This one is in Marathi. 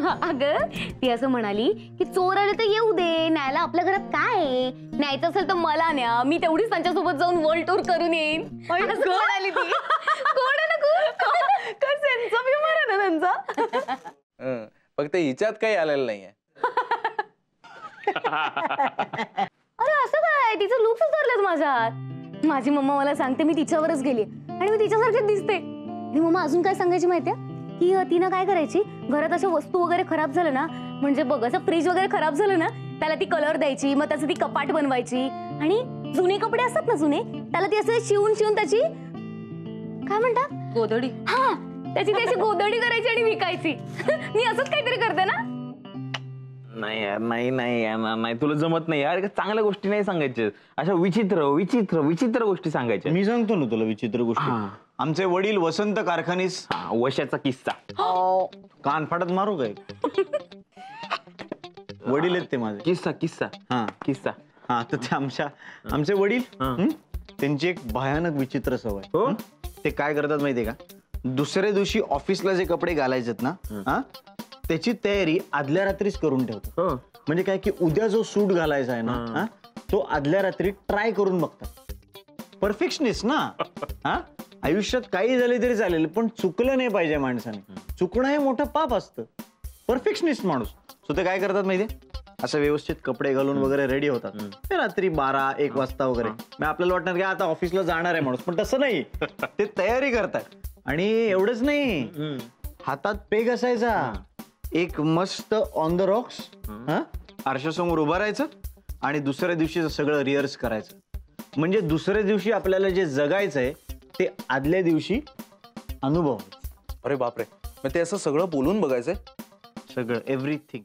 अगं ती असं म्हणाली की चोर आले तर येऊ दे, न्यायला आपल्या घरात काय आहे, न्यायचं असेल तर मला न्या, मी तेवढीच त्यांच्यासोबत जाऊन वर्ल्ड टूर करून येईन असं म्हणाली ती. कोण आहे ना काय सेन्स ऑफ ह्युमर आहे ना त्यांचा. फक्त हिच्यात काही आलेलं नाहीये. अरे असं काय, तिचं लूक सुधारलं माझ्यात. माझी मम्मा मला सांगते मी तिच्यावरच गेली आणि मी तिच्यासारखीच दिसते. आणि मम्मा अजून काय सांगायची माहितीये की तिनं काय करायची, घरात अशा वस्तू वगैरे खराब झालं ना, म्हणजे बघ असं फ्रीज वगैरे खराब झालं ना, त्याला ती कलर द्यायची, मग त्याचं ती कपाट बनवायची आणि जुने कपडे असतात ना जुने, त्याला ती असं शिवून त्याची काय म्हणतात गोधडी. हा, त्याची ती अशी गोधडी करायची आणि विकायची. मी असंच काहीतरी करते ना. नाही यार, नाही नाही यार, नाही तुला जमत नाही यार. चांगल्या गोष्टी नाही सांगायच्या, अशा विचित्र विचित्र विचित्र गोष्टी सांगायच्या. मी सांगतो ना तुला विचित्र गोष्टी. आमचे वडील वसंत कारखानीस. वशाचा किस्सा. कान फाटत मारू काय? वडील आहेत ते माझे. किस्सा किस्सा. हा किस्सा. हा, तर ते आमचे वडील, त्यांची एक भयानक विचित्र सवय. हो? ते काय करतात माहितीये का, दुसऱ्या दिवशी ऑफिसला जे कपडे घालायचेत ना, त्याची तयारी आदल्या रात्रीच करून ठेवतो. म्हणजे काय की उद्या जो सूट घालायचा आहे ना, तो आदल्या रात्री ट्राय करून बघतात. परफेक्शनिस्ट ना. हा, आयुष्यात काही झाले तरी चालेल पण चुकलं नाही पाहिजे माणसाने. चुकणं हे मोठं पाप असतं. परफेक्शनिस्ट माणूस. सो ते काय करतात माहितीये, असं व्यवस्थित कपडे घालून वगैरे रेडी होतात. ते रात्री 12-1 वाजता वगैरे. मग आपल्याला वाटणार की आता ऑफिसला जाणार आहे माणूस, पण तसं नाही. ते तयारी करतात. आणि एवढंच नाही, हातात पेग असायचा एक मस्त ऑन द रॉक्स. आरशासमोर उभं राहायचं आणि दुसऱ्या दिवशीचं सगळं रिहर्स करायचं. म्हणजे दुसऱ्या दिवशी आपल्याला जे जगायचंय ते आदल्या दिवशी अनुभव. अरे बापरे, मग ते असं सगळं बोलून बघायचंय? सगळं एव्हरीथिंग.